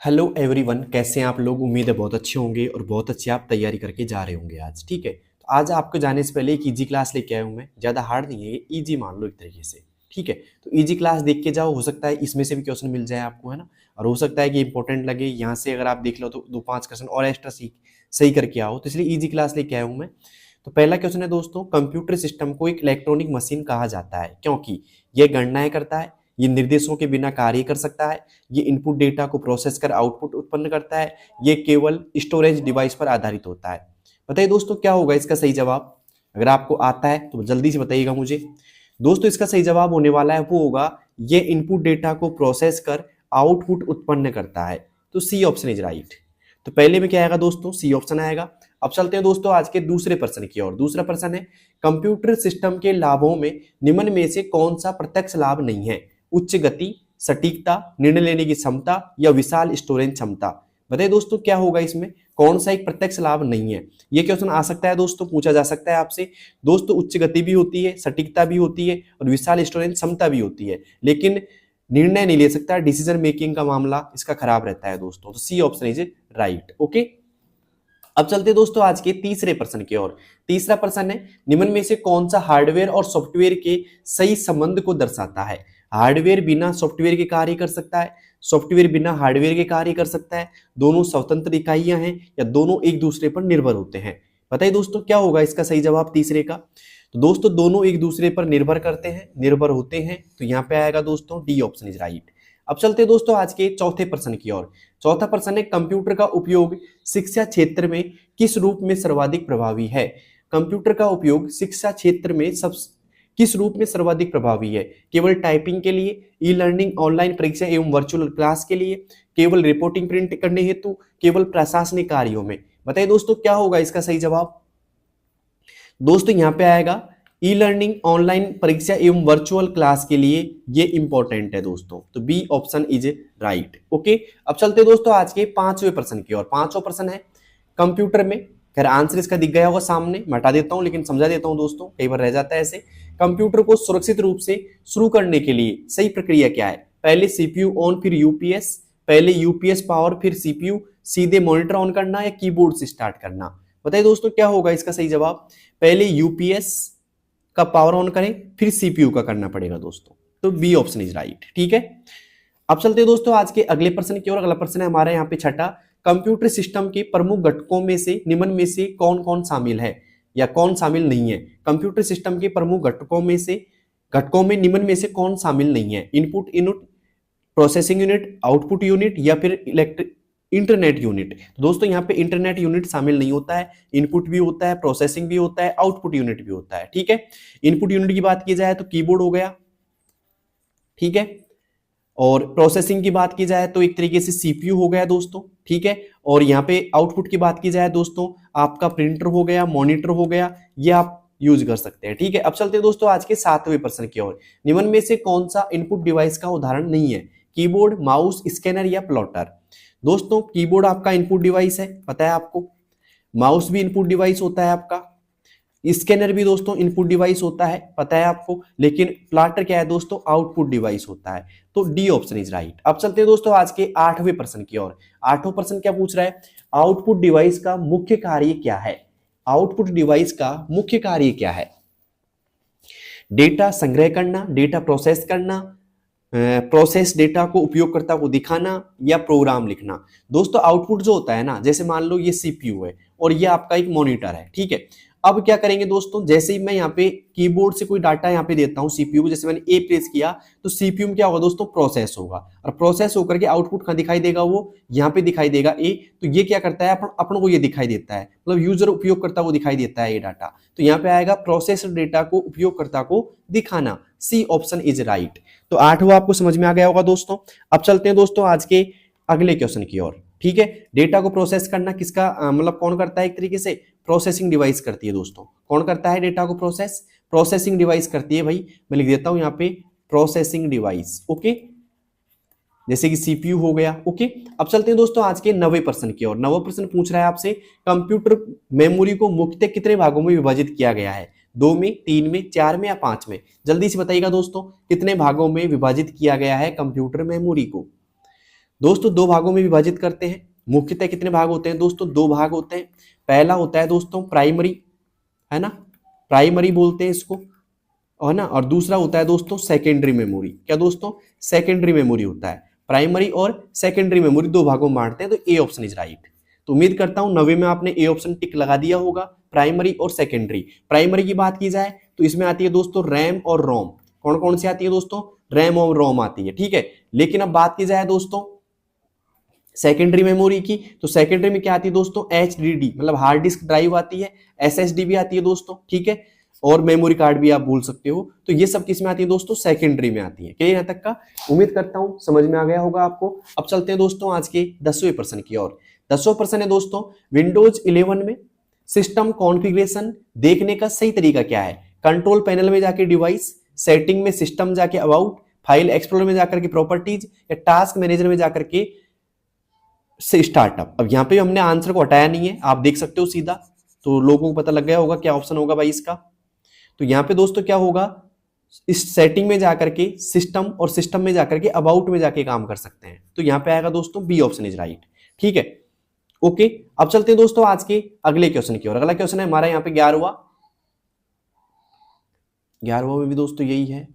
Hello everyone, कैसे हैं आप लोग। उम्मीद है बहुत अच्छे होंगे और बहुत अच्छी आप तैयारी करके जा रहे होंगे आज। ठीक है, तो आज आपको जाने से पहले एक इजी क्लास लेके आया हूँ मैं। ज़्यादा हार्ड नहीं है, ये इजी मान लो एक तरीके से। ठीक है, तो इजी क्लास देख के जाओ, हो सकता है इसमें से भी क्वेश्चन मिल जाए आपको, है ना। और हो सकता है कि इंपॉर्टेंट लगे, यहाँ से अगर आप देख लो तो 2-5 क्वेश्चन और एक्स्ट्रा सीख सही करके आओ, तो इसलिए इजी क्लास लेके आया हूँ मैं। तो पहला क्वेश्चन है दोस्तों, कंप्यूटर सिस्टम को एक इलेक्ट्रॉनिक मशीन कहा जाता है क्योंकि यह गणनाएं करता है, ये निर्देशों के बिना कार्य कर सकता है, ये इनपुट डेटा को प्रोसेस कर आउटपुट उत्पन्न करता है, ये केवल स्टोरेज डिवाइस पर आधारित होता है। बताइए दोस्तों क्या होगा इसका सही जवाब। अगर आपको आता है तो जल्दी से बताइएगा मुझे। दोस्तों इसका सही जवाब होने वाला है वो होगा, ये इनपुट डेटा को प्रोसेस कर आउटपुट उत्पन्न करता है। तो सी ऑप्शन इज राइट। तो पहले में क्या आएगा दोस्तों, सी ऑप्शन आएगा। अब चलते हैं दोस्तों आज के दूसरे प्रश्न की ओर। दूसरा प्रश्न है, कंप्यूटर सिस्टम के लाभों में निम्न में से कौन सा प्रत्यक्ष लाभ नहीं है। उच्च गति, सटीकता, निर्णय लेने की क्षमता या विशाल स्टोरेज क्षमता। बताइए दोस्तों क्या होगा इसमें, कौन सा एक प्रत्यक्ष लाभ नहीं है। ये क्वेश्चन आ सकता है दोस्तों, पूछा जा सकता है आपसे। दोस्तों उच्च गति भी होती है, सटीकता भी होती है और विशाल स्टोरेज क्षमता भी होती है, लेकिन निर्णय नहीं ले सकता, डिसीजन मेकिंग का मामला इसका खराब रहता है दोस्तों। तो C option is right. Okay, अब चलते हैं दोस्तों आज के तीसरे प्रश्न की ओर। तीसरा प्रश्न है, निम्न में से कौन सा हार्डवेयर और सॉफ्टवेयर के सही संबंध को दर्शाता है। हार्डवेयर बिना सॉफ्टवेयर के कार्य कर सकता है, सॉफ्टवेयर बिना हार्डवेयर के कार्य कर सकता है, दोनों स्वतंत्र इकाइयां हैं या दोनों एक दूसरे पर निर्भर होते हैं। बताइए दोस्तों क्या होगा इसका सही जवाब तीसरे का। तो दोस्तों दोनों एक दूसरे पर निर्भर करते हैं, निर्भर होते हैं, तो यहाँ पे आएगा दोस्तों डी ऑप्शन इज राइट। अब चलते हैं दोस्तों आज के चौथे प्रश्न की ओर। चौथा प्रश्न है, कंप्यूटर का उपयोग शिक्षा क्षेत्र में किस रूप में सर्वाधिक प्रभावी है। कंप्यूटर का उपयोग शिक्षा क्षेत्र में किस रूप में सर्वाधिक प्रभावी है। केवल टाइपिंग के लिए, ई लर्निंग, ऑनलाइन परीक्षा एवं वर्चुअल क्लास के लिए, केवल रिपोर्टिंग प्रिंट करने हेतु, केवल प्रशासनिक कार्यों में। बताइए दोस्तों क्या होगा इसका सही जवाब। दोस्तों यहाँ पे आएगा ई लर्निंग, ऑनलाइन परीक्षा एवं वर्चुअल क्लास के लिए ये इंपॉर्टेंट है दोस्तों। तो B option is right. Okay, अब चलते हैं दोस्तों आज के पांचवें प्रश्न की ओर। पांचवा प्रश्न है, कंप्यूटर में, खैर आंसर इसका दिख गया होगा सामने, मैं हटा देता हूं लेकिन समझा देता हूं दोस्तों, कई बार रह जाता है ऐसे। कंप्यूटर को सुरक्षित रूप से शुरू करने के लिए सही प्रक्रिया क्या है। पहले सीपीयू ऑन फिर यूपीएस, पहले यूपीएस पावर फिर सीपीयू, सीधे मॉनिटर ऑन करना या कीबोर्ड से स्टार्ट करना। बताइए दोस्तों क्या होगा इसका सही जवाब। पहले यूपीएस का पावर ऑन करें फिर सीपीयू का करना पड़ेगा दोस्तों। तो बी ऑप्शन इज राइट। ठीक है, अब चलते हैं दोस्तों आज के अगले प्रश्न की ओर। अगला प्रश्न है हमारे यहाँ पे छठा, कंप्यूटर सिस्टम के प्रमुख घटकों में से निम्न में से कौन कौन शामिल है या कौन शामिल नहीं है। कंप्यूटर सिस्टम के प्रमुख घटकों में निम्न में से कौन शामिल नहीं है। Input unit, processing unit, output unit या फिर इंटरनेट यूनिट। तो दोस्तों यहाँ पे इंटरनेट यूनिट शामिल नहीं होता है, इनपुट भी होता है, प्रोसेसिंग भी होता है, आउटपुट यूनिट भी होता है। ठीक है, इनपुट यूनिट की बात की जाए तो कीबोर्ड हो गया, ठीक है, और प्रोसेसिंग की बात की जाए तो एक तरीके से सीपीयू हो गया दोस्तों। ठीक है, और यहाँ पे आउटपुट की बात की जाए दोस्तों, आपका प्रिंटर हो गया, मॉनिटर हो गया, ये आप यूज कर सकते हैं। ठीक है, अब चलते हैं दोस्तों आज के सातवें प्रश्न की ओर। निम्न में से कौन सा इनपुट डिवाइस का उदाहरण नहीं है। कीबोर्ड, माउस, स्कैनर या प्लॉटर। दोस्तों कीबोर्ड आपका इनपुट डिवाइस है, पता है आपको। माउस भी इनपुट डिवाइस होता है आपका, स्कैनर भी दोस्तों इनपुट डिवाइस होता है, पता है आपको। लेकिन प्लॉटर क्या है दोस्तों, आउटपुट डिवाइस होता है। तो डी ऑप्शन इज राइट। अब चलते हैं दोस्तों आज के आठवें प्रश्न की ओर। आठवां प्रश्न क्या पूछ रहा है, आउटपुट डिवाइस का मुख्य कार्य क्या है। आउटपुट डिवाइस का मुख्य कार्य क्या है। डेटा संग्रह करना, डेटा प्रोसेस करना, प्रोसेस डेटा को उपयोगकर्ता को दिखाना या प्रोग्राम लिखना। दोस्तों आउटपुट जो होता है ना, जैसे मान लो ये सीपीयू है और ये आपका एक मॉनिटर है। ठीक है, अब क्या करेंगे दोस्तों, जैसे ही मैं यहाँ पे कीबोर्ड से कोई डाटा यहाँ पे देता हूँ सीपीयू को, जैसे मैंने ए प्रेस किया तो सीपीयू में क्या होगा दोस्तों, प्रोसेस होगा, और प्रोसेस होकर के आउटपुट कहाँ दिखाई देगा, वो यहाँ पे दिखाई देगा ए। तो ये क्या करता है, अपन को ये दिखाई देता है, मतलब यूजर उपयोगकर्ता को दिखाई देता है ये डाटा। तो यहाँ पे आएगा प्रोसेस डेटा को उपयोगकर्ता को दिखाना। C option is right. तो आठवां आपको समझ में आ गया होगा दोस्तों। अब चलते हैं दोस्तों आज के अगले क्वेश्चन की ओर। ठीक है, डेटा को प्रोसेस करना किसका मतलब कौन करता है, एक तरीके से प्रोसेसिंग डिवाइस करती है दोस्तों। कौन करता है डेटा को प्रोसेस, प्रोसेसिंग डिवाइस करती है भाई। मैं लिख देता हूं यहाँ पे प्रोसेसिंग डिवाइस। ओके, जैसे कि सीपीयू हो गया। ओके, अब चलते हैं दोस्तों आज के 9वें प्रश्न की ओर। 9वां प्रश्न पूछ रहा है आपसे, कंप्यूटर मेमोरी को मुख्यतः कितने भागों में विभाजित किया गया है। 2 में, 3 में, 4 में या 5 में। जल्दी से बताइएगा दोस्तों, कितने भागों में विभाजित किया गया है कंप्यूटर मेमोरी को। दोस्तों दो भागों में विभाजित करते हैं। मुख्यतः कितने भाग होते हैं दोस्तों? दो भाग होते हैं। पहला होता है दोस्तों प्राइमरी, है ना, प्राइमरी बोलते हैं इसको, है ना, और दूसरा होता है दोस्तों सेकेंडरी मेमोरी। क्या दोस्तों? सेकेंडरी मेमोरी होता है। प्राइमरी और सेकेंडरी मेमोरी दो भागों में बांटते हैं, तो ए ऑप्शन इज राइट। तो उम्मीद करता हूं 90 में आपने ए ऑप्शन टिक लगा दिया होगा। प्राइमरी और सेकेंडरी। प्राइमरी की बात की जाए तो इसमें आती है दोस्तों रैम और रोम। कौन कौन सी आती है दोस्तों? रैम और रोम आती है, ठीक है। लेकिन अब बात की जाए दोस्तों सेकेंडरी मेमोरी की, तो सेकेंडरी में क्या आती है दोस्तों? HDD मतलब हार्ड डिस्क ड्राइव आती है, SSD भी आती है दोस्तों, ठीक है, और मेमोरी कार्ड भी आप बोल सकते हो। तो ये सब किस में आती है दोस्तों? सेकेंडरी में आती है। क्लियर यहाँ तक का? उम्मीद करता हूं समझ में आ गया होगा आपको। अब चलते हैं दोस्तों आज के 10वें प्रश्न की ओर। 10वां प्रश्न है दोस्तों, विंडोज 11 में सिस्टम कॉन्फ़िगरेशन देखने का सही तरीका क्या है? कंट्रोल पैनल में जाके डिवाइस, सेटिंग में सिस्टम जाके अबाउट, फाइल एक्सप्लोरर में जाकर के प्रॉपर्टीज, या टास्क मैनेजर में जाकर के से स्टार्टअप। अब यहाँ पे हमने आंसर को हटाया नहीं है, आप देख सकते हो सीधा, तो लोगों को पता लग गया होगा क्या ऑप्शन होगा भाई इसका। तो यहाँ पे दोस्तों क्या होगा, इस सेटिंग में जाकर के सिस्टम, और सिस्टम में जाकर के अबाउट में जाके काम कर सकते हैं। तो यहाँ पे आएगा दोस्तों बी ऑप्शन इज राइट, ठीक है, ओके। अब चलते हैं दोस्तों आज के अगले क्वेश्चन की ओर। अगला क्वेश्चन है हमारा यहाँ पे 11वां में भी दोस्तों यही है।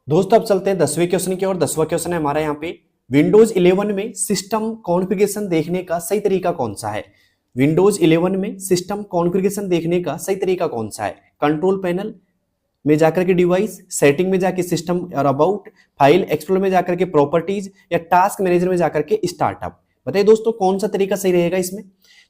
दोस्तों अब चलते हैं 10वें क्वेश्चन की ओर। 10वां क्वेश्चन है हमारा यहाँ पे, विंडोज 11 में सिस्टम कॉन्फ़िगरेशन देखने का सही तरीका कौन सा है? विंडोज 11 में सिस्टम कॉन्फ़िगरेशन देखने का सही तरीका कौन सा है? कंट्रोल पैनल में जाकर के डिवाइस, सेटिंग में जाके सिस्टम और अबाउट, फाइल एक्सप्लोरर में जाकर के प्रॉपर्टीज, या टास्क मैनेजर में जाकर के स्टार्टअप। बताइए दोस्तों कौन सा तरीका सही रहेगा इसमें?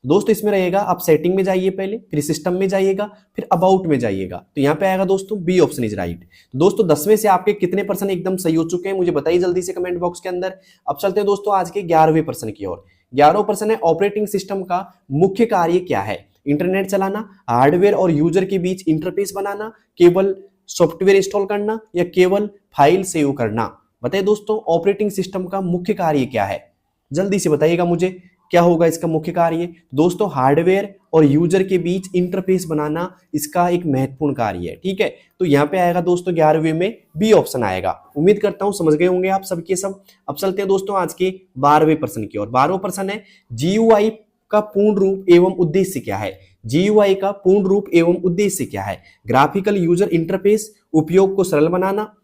दोस्तों इसमें रहेगा आप सेटिंग में जाइए पहले, फिर सिस्टम में जाइएगा, फिर अबाउट में जाइएगा। तो यहाँ पे आएगा दोस्तों बी ऑप्शन इज राइट। दोस्तों 10वें से आपके कितने परसेंट एकदम सही हो चुके हैं मुझे बताइए जल्दी से कमेंट बॉक्स के अंदर। अब चलते हैं दोस्तों आज के 11वें प्रश्न की ओर। 11वां प्रश्न है, ऑपरेटिंग सिस्टम का मुख्य कार्य क्या है? इंटरनेट चलाना, हार्डवेयर और यूजर के बीच इंटरफेस बनाना, केवल सॉफ्टवेयर इंस्टॉल करना, या केवल फाइल सेव करना? बताइए दोस्तों ऑपरेटिंग सिस्टम का मुख्य कार्य क्या है? जल्दी से बताइएगा मुझे क्या होगा इसका मुख्य कार्य। दोस्तों हार्डवेयर और यूजर के बीच इंटरफेस बनाना इसका एक महत्वपूर्ण कार्य है, ठीक है। तो यहाँ पे आएगा दोस्तों 11वें में बी ऑप्शन आएगा। उम्मीद करता हूं समझ गए होंगे आप सबके सब। अब चलते हैं दोस्तों आज के 12वें प्रश्न की ओर। 12वां प्रश्न है, जीयूआई का पूर्ण रूप एवं उद्देश्य क्या है? जीयूआई का पूर्ण रूप एवं उद्देश्य क्या है? ग्राफिकल यूजर इंटरफेस, उपयोग को सरल बनाना,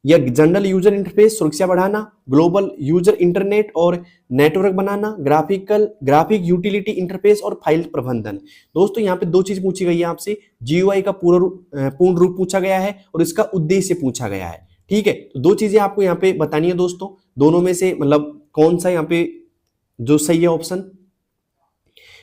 या जनरल यूजर इंटरफेस, सुरक्षा बढ़ाना, ग्लोबल यूजर इंटरनेट और नेटवर्क बनाना, ग्राफिक यूटिलिटी इंटरफेस और फाइल प्रबंधन। दोस्तों यहाँ पे दो चीज पूछी गई है आपसे, जीयूआई का पूर्ण रूप पूछा गया है और इसका उद्देश्य पूछा गया है, ठीक है। तो दो चीजें आपको यहाँ पे बतानी है दोस्तों, दोनों में से मतलब कौन सा यहाँ पे जो सही है ऑप्शन।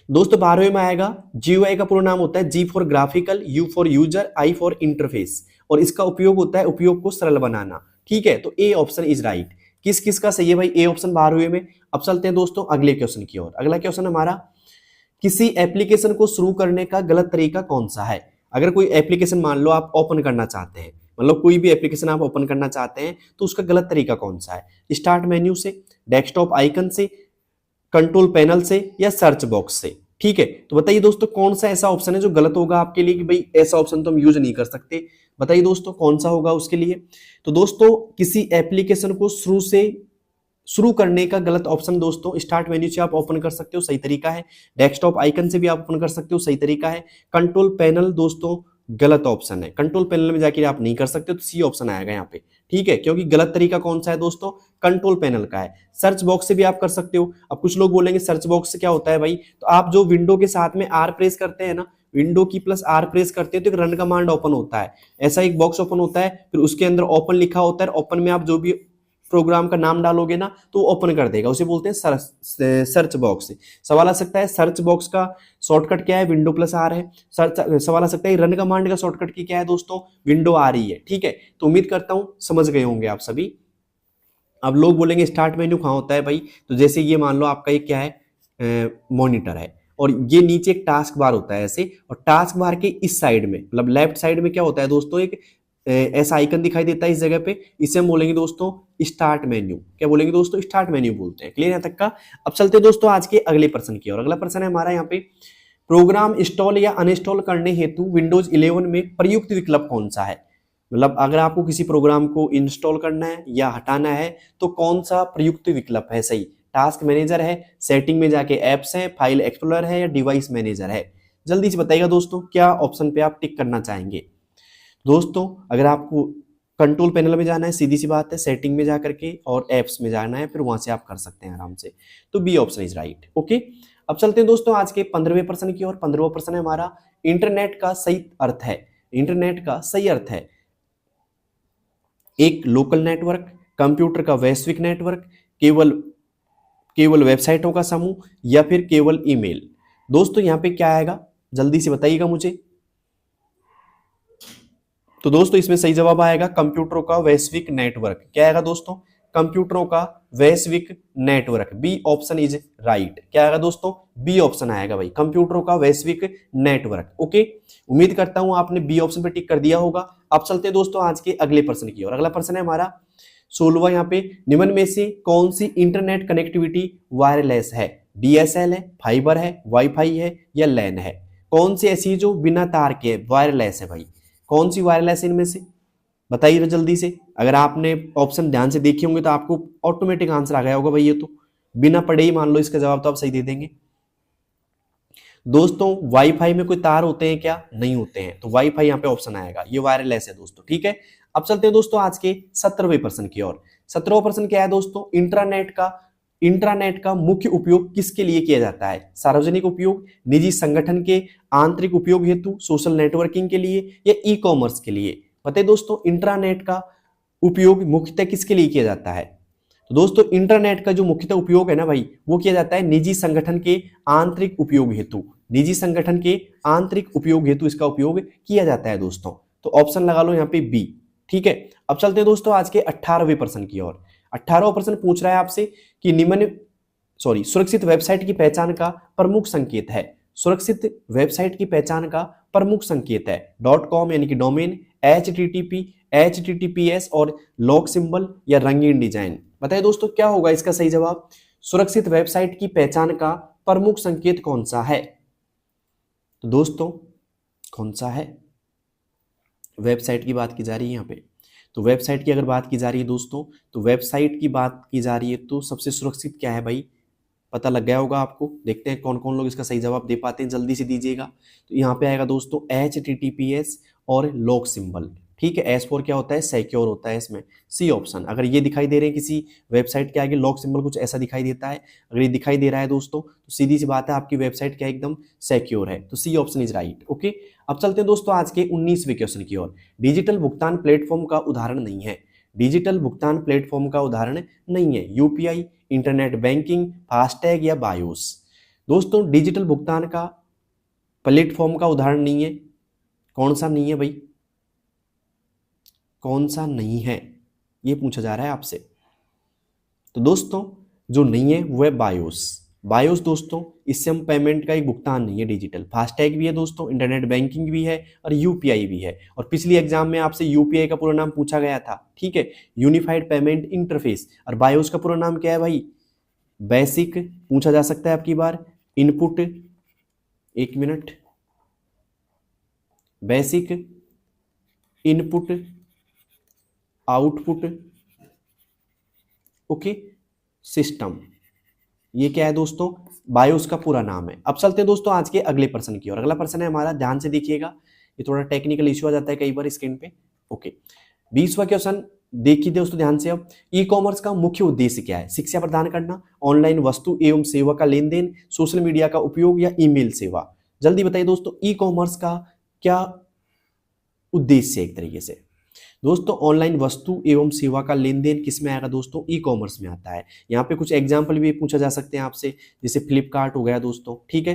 दोस्तों 12वें में आएगा, जीयूआई का पूरा नाम होता है G for graphical, U for user, I for interface, और इसका उपयोग होता है उपयोग को सरल बनाना, ठीक है। तो ए ऑप्शन इज राइट। किस किस का सही है भाई? ए ऑप्शन 12वें में। अब चलते हैं दोस्तों अगले क्वेश्चन की ओर। अगला क्वेश्चन हमारा, किसी एप्लीकेशन को शुरू करने का गलत तरीका कौन सा है? अगर कोई एप्लीकेशन मान लो आप ओपन करना चाहते हैं, मतलब कोई भी एप्लीकेशन आप ओपन करना चाहते हैं, तो उसका गलत तरीका कौन सा है? स्टार्ट मेन्यू से, डेस्कटॉप आइकन से, कंट्रोल पैनल से, या सर्च बॉक्स से, ठीक है। तो बताइए दोस्तों कौन सा ऐसा ऑप्शन है जो गलत होगा आपके लिए कि भाई ऐसा ऑप्शन तो हम यूज नहीं कर सकते? बताइए दोस्तों कौन सा होगा उसके लिए। तो दोस्तों किसी एप्लीकेशन को शुरू करने का गलत ऑप्शन दोस्तों, स्टार्ट मेन्यू से आप ओपन कर सकते हो, सही तरीका है। डेस्कटॉप आइकन से भी आप ओपन कर सकते हो, सही तरीका है। कंट्रोल पैनल दोस्तों गलत ऑप्शन है, कंट्रोल पैनल में जाके आप नहीं कर सकते, तो सी ऑप्शन आएगा यहाँ पे, ठीक है, क्योंकि गलत तरीका कौन सा है दोस्तों, कंट्रोल पैनल का है। सर्च बॉक्स से भी आप कर सकते हो। अब कुछ लोग बोलेंगे सर्च बॉक्स से क्या होता है भाई, तो आप जो विंडो के साथ में आर प्रेस करते हैं ना, विंडो की प्लस आर प्रेस करते हैं तो एक रन कमांड ओपन होता है, ऐसा एक बॉक्स ओपन होता है, फिर उसके अंदर ओपन लिखा होता है, ओपन में आप जो भी प्रोग्राम का नाम डालोगे ना तो ओपन कर देगा, उसे बोलते हैं सर्च बॉक्स। सवाल आ सकता है सर्च बॉक्स का शॉर्टकट क्या है, विंडो प्लस आर है। सवाल आ सकता है रन कमांड का शॉर्टकट की क्या है दोस्तों, विंडो आर ही है, ठीक है। तो उम्मीद करता हूं समझ गए होंगे आप सभी। अब लोग बोलेंगे स्टार्ट मेन्यू कहाँ होता है भाई, तो जैसे ये मान लो आपका ये क्या है, मॉनिटर है, और ये नीचे एक टास्क बार होता है ऐसे, और टास्क बार के इस साइड में मतलब लेफ्ट साइड में क्या होता है दोस्तों, एक ऐसा आइकन दिखाई देता है इस जगह पे, इसे हम बोलेंगे दोस्तों स्टार्ट मेन्यू। क्या बोलेंगे दोस्तों, स्टार्ट मेन्यू बोलते हैं। क्लियर यहाँ तक का। अब चलते हैं दोस्तों आज के अगले प्रश्न की, और अगला प्रश्न है हमारा यहाँ पे, प्रोग्राम इंस्टॉल या अनइंस्टॉल करने हेतु विंडोज 11 में प्रयुक्त विकल्प कौन सा है। मतलब अगर आपको किसी प्रोग्राम को इंस्टॉल करना है या हटाना है तो कौन सा प्रयुक्त विकल्प है सही, टास्क मैनेजर है, सेटिंग में जाके एप्स है, फाइल एक्सप्लोरर है, या डिवाइस मैनेजर है। जल्दी से बताइएगा दोस्तों क्या ऑप्शन पे आप टिक करना चाहेंगे। दोस्तों अगर आपको कंट्रोल पैनल में जाना है, सीधी सी बात है, सेटिंग में जाकर के और एप्स में जाना है, फिर वहां से आप कर सकते हैं आराम से। तो B option is right. Okay, अब चलते हैं दोस्तों आज के 15वें प्रश्न की, और 15वां प्रश्न है हमारा, इंटरनेट का सही अर्थ है, इंटरनेट का सही अर्थ है एक लोकल नेटवर्क, कंप्यूटर का वैश्विक नेटवर्क, केवल केवल वेबसाइटों का समूह, या फिर केवल ईमेल। दोस्तों यहां पे क्या आएगा, जल्दी से बताइएगा मुझे। तो दोस्तों इसमें सही जवाब आएगा कंप्यूटरों का वैश्विक नेटवर्क। क्या आएगा दोस्तों, कंप्यूटरों का वैश्विक नेटवर्क। B option is right. क्या आएगा दोस्तों, बी ऑप्शन आएगा भाई, कंप्यूटरों का वैश्विक नेटवर्क। ओके, उम्मीद करता हूं आपने बी ऑप्शन पे टिक कर दिया होगा। अब चलते हैं दोस्तों आज के अगले प्रश्न की, और अगला प्रश्न है हमारा 16वां यहाँ पे, निम्न में से कौन सी इंटरनेट कनेक्टिविटी वायरलेस है, डीएसएल है, फाइबर है, वाईफाई है, या लैन है। कौन सी ऐसी जो बिना तार के वायरलेस है भाई, कौन सी वायरलेस इनमें से बताइए जल्दी से। अगर आपने ऑप्शन ध्यान से देखे होंगे तो आपको ऑटोमेटिक आंसर आ गया होगा भाई, ये तो बिना पढ़े ही मान लो इसका जवाब तो आप सही दे देंगे। दोस्तों वाईफाई में कोई तार होते हैं क्या, नहीं होते हैं, तो वाईफाई यहाँ पे ऑप्शन आएगा, ये वायरलेस है दोस्तों, ठीक है। अब चलते हैं दोस्तों आज के 17वें प्रश्न की ओर। 17वां प्रश्न क्या है दोस्तों, इंट्रानेट का मुख्य उपयोग किसके लिए किया जाता है, सार्वजनिक उपयोग, निजी संगठन के आंतरिक उपयोग हेतु, सोशल नेटवर्किंग के लिए, या ई कॉमर्स के लिए। बताइए दोस्तों इंट्रानेट का उपयोग मुख्यतः किसके लिए किया जाता है। तो दोस्तों इंटरनेट का जो मुख्यतः उपयोग है ना भाई, वो किया जाता है निजी संगठन के आंतरिक उपयोग हेतु, निजी संगठन के आंतरिक उपयोग हेतु इसका उपयोग किया जाता है दोस्तों। तो ऑप्शन लगा लो यहाँ पे बी, ठीक है। अब चलते हैं दोस्तों आज के 18वें प्रश्न की ओर। 18वां प्रश्न पूछ रहा है आपसे कि सुरक्षित वेबसाइट की पहचान का प्रमुख संकेत है, सुरक्षित वेबसाइट की पहचान का प्रमुख संकेत है .com यानी कि डोमेन, HTTP, HTTPS और लॉक सिंबल, या रंगीन डिजाइन। बताइए दोस्तों क्या होगा इसका सही जवाब, सुरक्षित वेबसाइट की पहचान का प्रमुख संकेत कौन सा है। तो दोस्तों कौन सा है, वेबसाइट की बात की जा रही है यहाँ पे, तो वेबसाइट की अगर बात की जा रही है दोस्तों, तो वेबसाइट की बात की जा रही है तो सबसे सुरक्षित क्या है भाई, पता लग गया होगा आपको। देखते हैं कौन कौन लोग इसका सही जवाब दे पाते हैं, जल्दी से दीजिएगा। तो यहाँ पे आएगा दोस्तों HTTPS और लॉक सिंबल, ठीक है। S4 क्या होता है, सिक्योर होता है इसमें। सी ऑप्शन, अगर ये दिखाई दे रहे हैं किसी वेबसाइट के आगे लॉक सिंबल कुछ ऐसा दिखाई देता है, अगर ये दिखाई दे रहा है दोस्तों, तो सीधी सी बात है आपकी वेबसाइट क्या एकदम सिक्योर है। तो C option is right. Okay, अब चलते हैं दोस्तों आज के 19वें क्वेश्चन की ओर। डिजिटल भुगतान प्लेटफॉर्म का उदाहरण नहीं है, डिजिटल भुगतान प्लेटफॉर्म का उदाहरण नहीं है यूपीआई, इंटरनेट बैंकिंग, फास्टैग, या बायोस। दोस्तों डिजिटल भुगतान का प्लेटफॉर्म का उदाहरण नहीं है, कौन सा नहीं है भाई, कौन सा नहीं है, ये पूछा जा रहा है आपसे। तो दोस्तों जो नहीं है वो है बायोस। बायोस दोस्तों इससे हम पेमेंट का एक भुगतान नहीं है डिजिटल। फास्टैग भी है दोस्तों, इंटरनेट बैंकिंग भी है, और यूपीआई भी है। और पिछली एग्जाम में आपसे यूपीआई का पूरा नाम पूछा गया था, ठीक है, यूनिफाइड पेमेंट इंटरफेस। और बायोस का पूरा नाम क्या है भाई, बेसिक पूछा जा सकता है आपकी बार, इनपुट, एक minute, basic input output, okay, system, ये क्या है दोस्तों, बायोस का पूरा नाम है। अब चलते हैं दोस्तों आज के अगले प्रश्न की ओर। अगला प्रश्न है हमारा, ध्यान से देखिएगा, ये थोड़ा टेक्निकल इश्यू आ जाता है कई बार स्क्रीन पे। ओके, 20वां क्वेश्चन देखिए दोस्तों ध्यान से। अब ई कॉमर्स का मुख्य उद्देश्य क्या है? शिक्षा प्रदान करना, ऑनलाइन वस्तु एवं सेवा का लेन देन, सोशल मीडिया का उपयोग या ईमेल सेवा? जल्दी बताइए दोस्तों, ई कॉमर्स का क्या उद्देश्य है एक तरीके से? दोस्तों ऑनलाइन वस्तु एवं सेवा का लेन देन किस में आएगा दोस्तों? ई कॉमर्स में आता है। यहाँ पे कुछ एग्जाम्पल भी पूछा जा सकते हैं आपसे, जैसे फ्लिपकार्ट हो गया दोस्तों, ठीक है,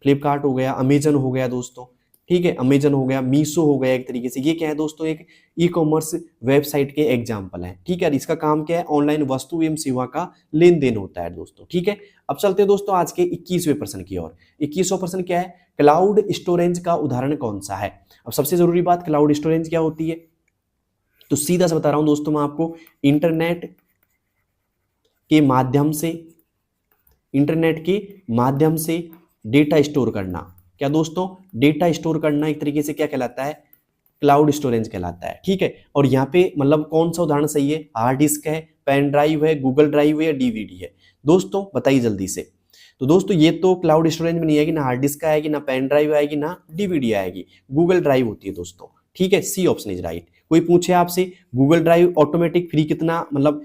फ्लिपकार्ट हो गया, अमेजन हो गया दोस्तों, ठीक है, अमेजन हो गया, मीशो हो गया, एक तरीके से ये क्या है दोस्तों, एक ई कॉमर्स वेबसाइट के एग्जाम्पल है, ठीक है। इसका काम क्या है? ऑनलाइन वस्तु एवं सेवा का लेन देन होता है दोस्तों, ठीक है। अब चलते हैं दोस्तों आज के 21वें प्रश्न की ओर। 21वां प्रश्न क्या है? क्लाउड स्टोरेज का उदाहरण कौन सा है? अब सबसे जरूरी बात, क्लाउड स्टोरेज क्या होती है? तो सीधा से बता रहा हूं दोस्तों मैं आपको, इंटरनेट के माध्यम से डेटा स्टोर करना। क्या दोस्तों? डेटा स्टोर करना एक तरीके से क्या कहलाता है? क्लाउड स्टोरेज कहलाता है, ठीक है। और यहाँ पे मतलब कौन सा उदाहरण सही है? हार्ड डिस्क है, पेन ड्राइव है, गूगल ड्राइव है या डीवीडी है? दोस्तों बताइए जल्दी से। तो दोस्तों ये तो क्लाउड स्टोरेज में नहीं आएगी, ना हार्ड डिस्क आएगी, ना पेन ड्राइव आएगी, ना डीवीडी आएगी, गूगल ड्राइव होती है दोस्तों, ठीक है। C option is right. कोई पूछे आपसे गूगल ड्राइव ऑटोमेटिक फ्री कितना, मतलब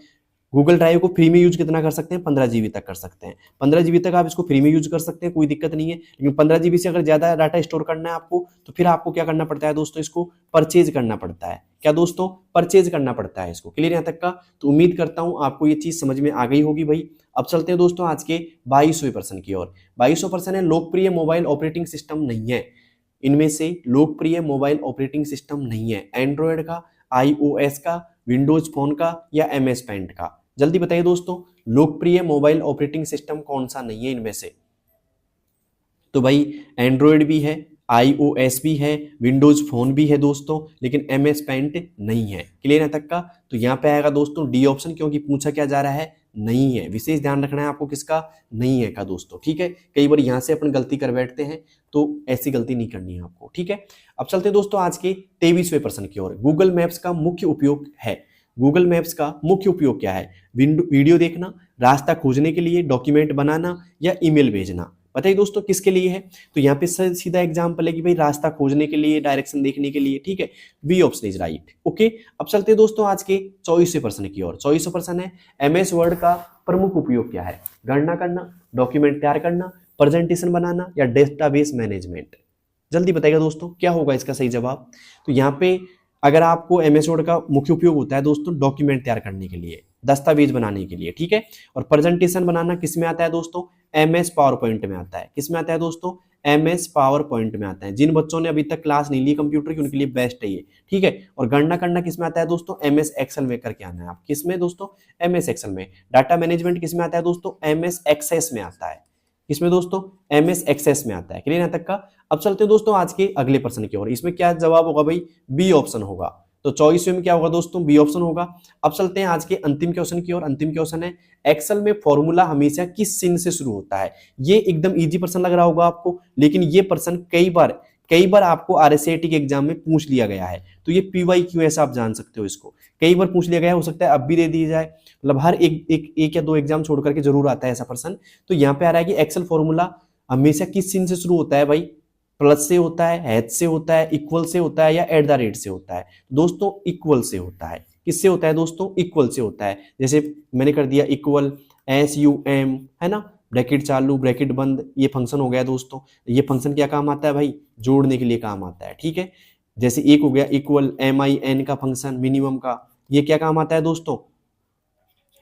गूगल ड्राइव को फ्री में यूज कितना कर सकते हैं? 15 जीबी तक कर सकते हैं। 15 जीबी तक आप इसको फ्री में यूज कर सकते हैं, कोई दिक्कत नहीं है। लेकिन 15 जीबी से अगर ज्यादा डाटा स्टोर करना है आपको, तो फिर आपको क्या करना पड़ता है दोस्तों? इसको परचेज करना पड़ता है। क्या दोस्तों? परचेज करना पड़ता है इसको। क्लियर यहाँ तक का? तो उम्मीद करता हूं आपको ये चीज समझ में आ गई होगी भाई। अब चलते हैं दोस्तों आज के 22वें प्रश्न की ओर। 22वां प्रश्न है, लोकप्रिय मोबाइल ऑपरेटिंग सिस्टम नहीं है। इनमें से लोकप्रिय मोबाइल ऑपरेटिंग सिस्टम नहीं है, एंड्रॉयड का, आईओएस का, विंडोज फोन का या एमएस पेंट का? जल्दी बताइए दोस्तों, लोकप्रिय मोबाइल ऑपरेटिंग सिस्टम कौन सा नहीं है इनमें से? तो भाई एंड्रॉयड भी है, आईओएस भी है, विंडोज फोन भी है दोस्तों, लेकिन एमएस पेंट नहीं है। क्लियर है तक का? तो यहाँ पे आएगा दोस्तों डी ऑप्शन, क्योंकि पूछा क्या जा रहा है? नहीं है। विशेष ध्यान रखना है आपको किसका? नहीं है का दोस्तों, ठीक है। कई बार यहाँ से अपन गलती कर बैठते हैं, तो ऐसी गलती नहीं करनी है आपको, ठीक है। अब चलते हैं दोस्तों आज के 23वें प्रश्न की ओर। गूगल मैप्स का मुख्य उपयोग है। गूगल मैप्स का मुख्य उपयोग क्या है? वीडियो देखना, रास्ता खोजने के लिए, डॉक्यूमेंट बनाना या ईमेल भेजना? बताइए दोस्तों किसके लिए है? तो यहाँ पे सीधा एग्जांपल है कि भाई रास्ता खोजने के लिए, डायरेक्शन देखने के लिए, ठीक है। B option is right. Okay, अब चलते हैं दोस्तों आज के 24वें प्रश्न की ओर। 24वां प्रश्न है, एमएस वर्ड का प्रमुख उपयोग क्या है? गणना करना, डॉक्यूमेंट तैयार करना, प्रेजेंटेशन बनाना या डेटाबेस मैनेजमेंट? जल्दी बताइएगा दोस्तों क्या होगा इसका सही जवाब। तो यहाँ पे अगर आपको एमएस वर्ड का मुख्य उपयोग होता है दोस्तों डॉक्यूमेंट तैयार करने के लिए, दस्तावेज बनाने के लिए, ठीक है। और प्रेजेंटेशन बनाना किस में आता है दोस्तों? एमएस पावर पॉइंट में आता है। किस में आता है दोस्तों? एमएस पावर पॉइंट में आता है। जिन बच्चों ने अभी तक क्लास नहीं ली कंप्यूटर की, उनके लिए बेस्ट है ये, ठीक है। और गणना करना किस में आता है दोस्तों? एमएस एक्सेल में करके आना है आप। किस में दोस्तों? एमएस एक्सेल में। डाटा मैनेजमेंट किस में आता है दोस्तों? एमएस एक्सेस में आता है। किसमें दोस्तों? एमएस एक्सेस में आता है। क्लियर यहाँ तक का? अब चलते हैं दोस्तों आज के अगले प्रश्न की ओर। इसमें क्या जवाब होगा भाई? बी ऑप्शन होगा। तो 24वें में क्या होगा दोस्तों? बी ऑप्शन होगा। अब चलते हैं आज के अंतिम क्वेश्चन की ओर। अंतिम क्वेश्चन है, एक्सेल में फॉर्मूला हमेशा किस चिन्ह से शुरू होता है? ये एकदम इजी प्रश्न लग रहा होगा आपको, लेकिन ये प्रश्न कई बार आपको आरएसएटी के एग्जाम में पूछ लिया गया है। तो ये PYQ ऐसा आप जान सकते हो इसको, कई बार पूछ लिया गया है, हो सकता है अब भी दे दिया जाए, मतलब हर एक या दो एग्जाम छोड़ करके जरूर आता है ऐसा प्रश्न। तो यहाँ पे आ रहा है कि एक्सेल फॉर्मूला हमेशा किस चिन्ह से शुरू होता है भाई? प्लस से होता है, हैश से होता है, इक्वल से होता है या एट द रेट से होता है? दोस्तों इक्वल से होता है। किससे होता है दोस्तों? इक्वल से होता है। जैसे मैंने कर दिया इक्वल, SUM, है ना, ब्रैकेट चालू ब्रैकेट बंद, ये फंक्शन हो गया दोस्तों। ये फंक्शन क्या काम आता है भाई? जोड़ने के लिए काम आता है, ठीक है। जैसे एक हो गया इक्वल, MIN का फंक्शन मिनिमम का, ये क्या काम आता है दोस्तों?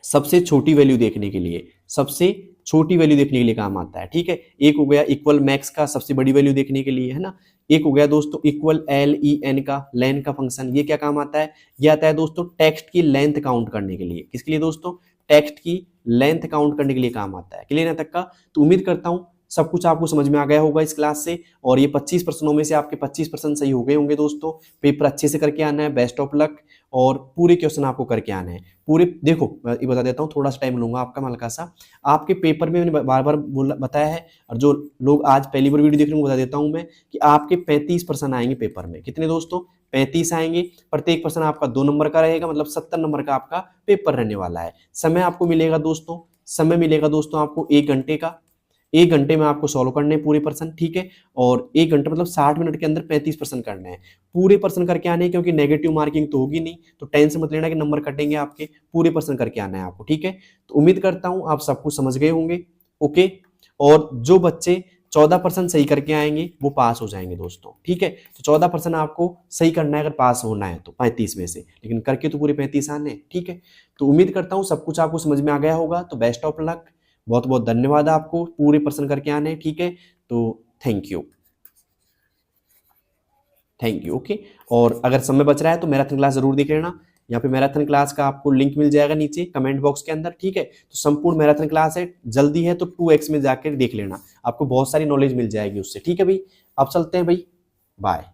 सबसे छोटी वैल्यू देखने के लिए, सबसे छोटी वैल्यू देखने के लिए काम आता है, ठीक है। एक हो गया इक्वल मैक्स का, सबसे बड़ी वैल्यू देखने के लिए, है ना। एक हो गया दोस्तों इक्वल LEN का, लेन का फंक्शन, ये क्या काम आता है? ये आता है दोस्तों टेक्स्ट की लेंथ काउंट करने के लिए। किसके लिए दोस्तों? टेक्स्ट की लेंथ काउंट करने के लिए काम आता है। क्लियर है तक का? तो उम्मीद करता हूं सब कुछ आपको समझ में आ गया होगा इस क्लास से, और ये 25 प्रश्नों में से आपके 25 प्रश्न सही हो गए होंगे दोस्तों। पेपर अच्छे से करके आना है, बेस्ट ऑफ लक, और पूरे क्वेश्चन आपको करके आने हैं पूरे। देखो मैं ये बता देता हूँ, थोड़ा सा टाइम लूंगा आपका हल्का सा। आपके पेपर में मैंने बार बार बताया है, और जो लोग आज पहली बार वीडियो देख रहे हैं बता देता हूँ मैं कि आपके 35 प्रश्न आएंगे पेपर में। कितने दोस्तों? 35 आएंगे। प्रत्येक प्रश्न आपका 2 नंबर का रहेगा, मतलब 70 नंबर का आपका पेपर रहने वाला है। समय आपको मिलेगा दोस्तों समय मिलेगा दोस्तों आपको 1 घंटे का। 1 घंटे में आपको सॉल्व करने हैं पूरे प्रश्न, ठीक है। और 1 घंटे मतलब 60 मिनट के अंदर 35 प्रश्न करने हैं, पूरे प्रश्न करके आने हैं, क्योंकि नेगेटिव मार्किंग तो होगी नहीं, तो टेंशन मत लेना कि नंबर कटेंगे आपके, पूरे प्रश्न करके आना है आपको, ठीक है। तो उम्मीद करता हूं आप सब कुछ समझ गए होंगे, ओके। और जो बच्चे 14% सही करके आएंगे वो पास हो जाएंगे दोस्तों, ठीक है। तो 14% आपको सही करना है अगर पास होना है तो 35 में से, लेकिन करके तो पूरे 35 आने हैं, ठीक है। तो उम्मीद करता हूँ सब कुछ आपको समझ में आ गया होगा। तो बेस्ट ऑफ लक, बहुत बहुत धन्यवाद आपको, पूरे प्रश्न करके आने हैं, ठीक है। तो thank you, thank you, okay. और अगर समय बच रहा है तो मैराथन क्लास जरूर देख लेना, यहाँ पे मैराथन क्लास का आपको लिंक मिल जाएगा नीचे कमेंट बॉक्स के अंदर, ठीक है। तो संपूर्ण मैराथन क्लास है, जल्दी है तो 2x में जाकर देख लेना, आपको बहुत सारी नॉलेज मिल जाएगी उससे, ठीक है भाई। अब चलते हैं भाई, बाय।